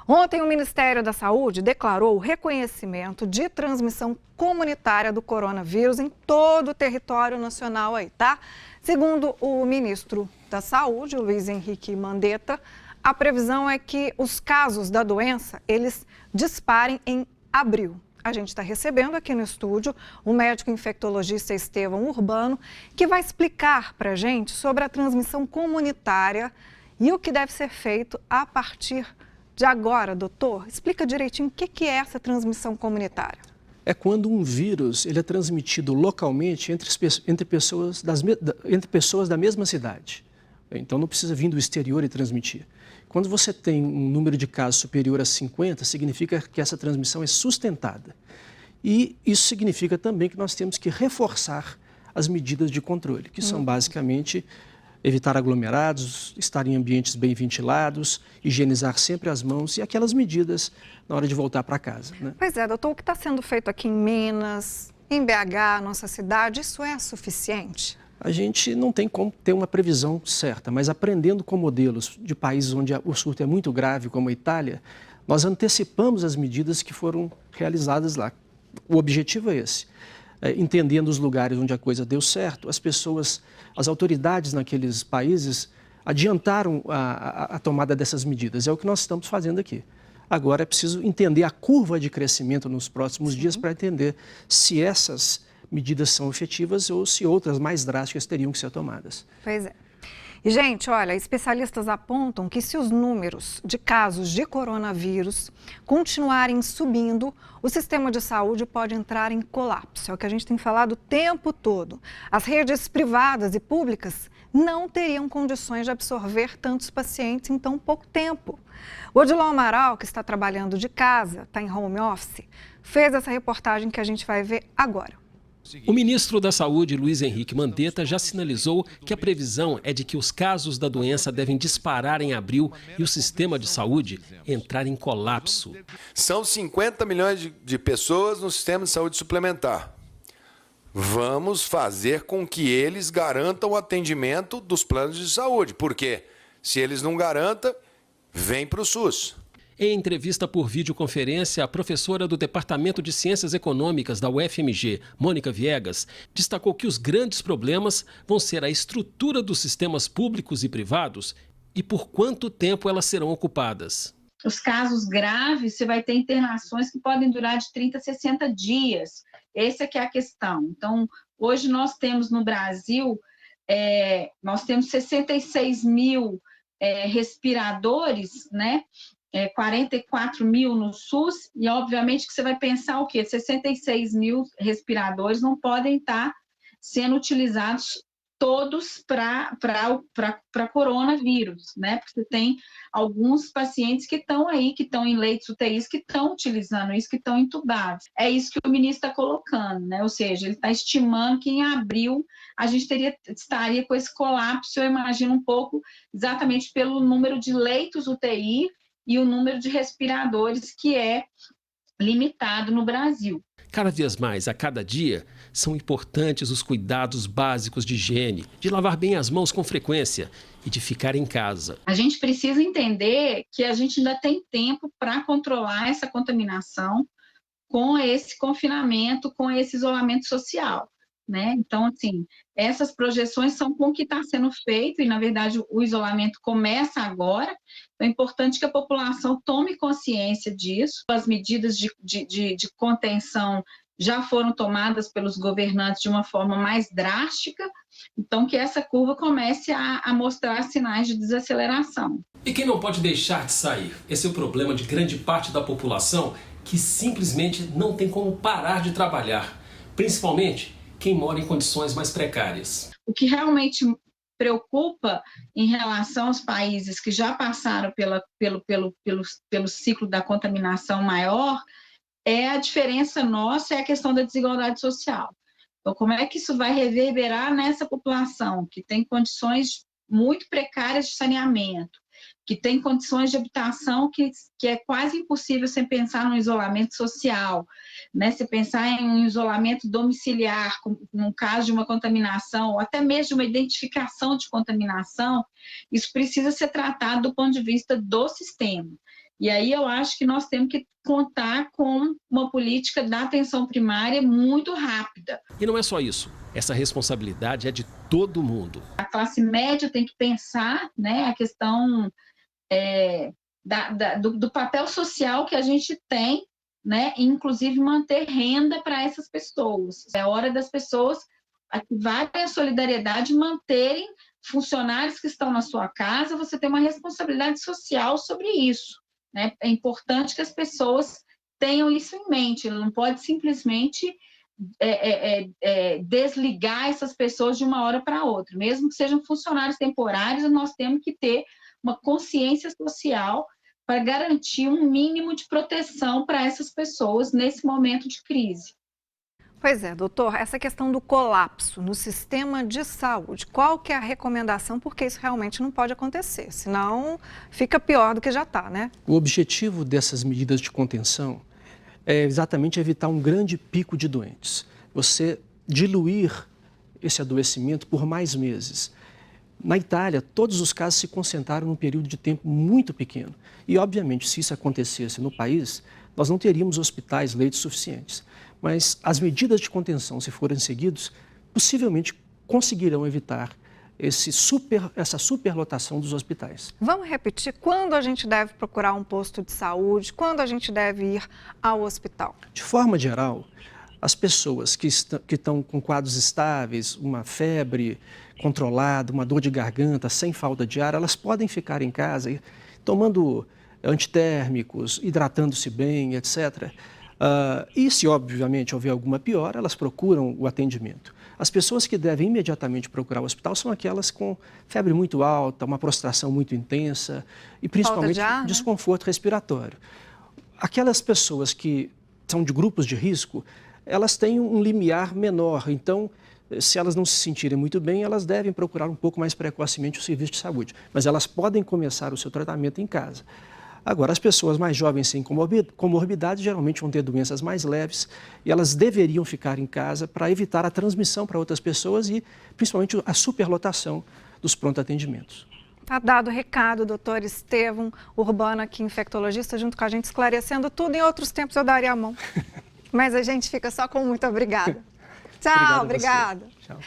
Ontem, o Ministério da Saúde declarou o reconhecimento de transmissão comunitária do coronavírus em todo o território nacional aí, tá? Segundo o ministro da Saúde, o Luiz Henrique Mandetta, a previsão é que os casos da doença, eles disparem em abril. A gente está recebendo aqui no estúdio o médico infectologista Estevão Urbano, que vai explicar para a gente sobre a transmissão comunitária e o que deve ser feito a partir de agora. Doutor, explica direitinho o que é essa transmissão comunitária. É quando um vírus ele é transmitido localmente entre pessoas da mesma cidade. Então não precisa vir do exterior e transmitir. Quando você tem um número de casos superior a 50, significa que essa transmissão é sustentada. E isso significa também que nós temos que reforçar as medidas de controle, que são basicamente evitar aglomerados, estar em ambientes bem ventilados, higienizar sempre as mãos e aquelas medidas na hora de voltar para casa, né? Pois é, doutor, o que está sendo feito aqui em Minas, em BH, nossa cidade, isso é suficiente? A gente não tem como ter uma previsão certa, mas aprendendo com modelos de países onde o surto é muito grave, como a Itália, nós antecipamos as medidas que foram realizadas lá. O objetivo é esse. Entendendo os lugares onde a coisa deu certo, as autoridades naqueles países adiantaram a tomada dessas medidas. É o que nós estamos fazendo aqui. Agora é preciso entender a curva de crescimento nos próximos dias para entender se essas medidas são efetivas ou se outras mais drásticas teriam que ser tomadas. Pois é. E, gente, olha, especialistas apontam que se os números de casos de coronavírus continuarem subindo, o sistema de saúde pode entrar em colapso. É o que a gente tem falado o tempo todo. As redes privadas e públicas não teriam condições de absorver tantos pacientes em tão pouco tempo. O Odilon Amaral, que está trabalhando de casa, está em home office, fez essa reportagem que a gente vai ver agora. O ministro da Saúde, Luiz Henrique Mandetta, já sinalizou que a previsão é de que os casos da doença devem disparar em abril e o sistema de saúde entrar em colapso. São 50 milhões de pessoas no sistema de saúde suplementar. Vamos fazer com que eles garantam o atendimento dos planos de saúde, porque se eles não garantam, vem para o SUS. Em entrevista por videoconferência, a professora do Departamento de Ciências Econômicas da UFMG, Mônica Viegas, destacou que os grandes problemas vão ser a estrutura dos sistemas públicos e privados e por quanto tempo elas serão ocupadas. Os casos graves, você vai ter internações que podem durar de 30 a 60 dias. Essa é que é a questão. Então, hoje nós temos no Brasil, nós temos 66 mil respiradores, né? 44 mil no SUS, e obviamente que você vai pensar o quê? 66 mil respiradores não podem estar sendo utilizados todos para coronavírus, né? Porque você tem alguns pacientes que estão aí, que estão em leitos UTIs, que estão utilizando isso, que estão entubados. É isso que o ministro está colocando, né? Ou seja, ele está estimando que em abril a gente estaria com esse colapso, eu imagino um pouco, exatamente pelo número de leitos UTI e o número de respiradores que é limitado no Brasil. Cada vez mais, a cada dia, são importantes os cuidados básicos de higiene, de lavar bem as mãos com frequência e de ficar em casa. A gente precisa entender que a gente ainda tem tempo para controlar essa contaminação com esse confinamento, com esse isolamento social, né? Então, assim, essas projeções são com o que está sendo feito e, na verdade, o isolamento começa agora. Então, é importante que a população tome consciência disso. As medidas de contenção já foram tomadas pelos governantes de uma forma mais drástica, então que essa curva comece a mostrar sinais de desaceleração. E quem não pode deixar de sair? Esse é o problema de grande parte da população que simplesmente não tem como parar de trabalhar, principalmente quem mora em condições mais precárias. O que realmente preocupa em relação aos países que já passaram pelo ciclo da contaminação maior é a diferença nossa, é a questão da desigualdade social. Então, como é que isso vai reverberar nessa população que tem condições muito precárias de saneamento, que tem condições de habitação que é quase impossível sem pensar no isolamento social, né? Se pensar em um isolamento domiciliar, no caso de uma contaminação, ou até mesmo de uma identificação de contaminação, isso precisa ser tratado do ponto de vista do sistema. E aí eu acho que nós temos que contar com uma política da atenção primária muito rápida. E não é só isso. Essa responsabilidade é de todo mundo. A classe média tem que pensar, né, a questão do papel social que a gente tem, né, inclusive manter renda para essas pessoas. É hora das pessoas ativarem a solidariedade e manterem funcionários que estão na sua casa. Você tem uma responsabilidade social sobre isso, né? É importante que as pessoas tenham isso em mente. Não pode simplesmente desligar essas pessoas de uma hora para outra. Mesmo que sejam funcionários temporários, nós temos que ter uma consciência social para garantir um mínimo de proteção para essas pessoas nesse momento de crise. Pois é, doutor, essa questão do colapso no sistema de saúde, qual que é a recomendação? Porque isso realmente não pode acontecer, senão fica pior do que já está, né? O objetivo dessas medidas de contenção é exatamente evitar um grande pico de doentes. Você diluir esse adoecimento por mais meses. Na Itália, todos os casos se concentraram num período de tempo muito pequeno. E, obviamente, se isso acontecesse no país, nós não teríamos hospitais, leitos suficientes. Mas as medidas de contenção, se forem seguidas, possivelmente conseguirão evitar essa superlotação dos hospitais. Vamos repetir, quando a gente deve procurar um posto de saúde, quando a gente deve ir ao hospital? De forma geral, as pessoas que estão com quadros estáveis, uma febre controlada, uma dor de garganta, sem falta de ar, elas podem ficar em casa tomando antitérmicos, hidratando-se bem, etc. E se, obviamente, houver alguma piora, elas procuram o atendimento. As pessoas que devem imediatamente procurar o hospital são aquelas com febre muito alta, uma prostração muito intensa e, principalmente, desconforto respiratório. Aquelas pessoas que são de grupos de risco, elas têm um limiar menor, então, se elas não se sentirem muito bem, elas devem procurar um pouco mais precocemente o serviço de saúde, mas elas podem começar o seu tratamento em casa. Agora, as pessoas mais jovens sem comorbidade geralmente vão ter doenças mais leves e elas deveriam ficar em casa para evitar a transmissão para outras pessoas e, principalmente, a superlotação dos pronto-atendimentos. Está dado o recado, doutor Estevão Urbano, aqui infectologista, junto com a gente, esclarecendo tudo. Em outros tempos eu daria a mão, mas a gente fica só com muito obrigada. Tchau, obrigada. Tchau.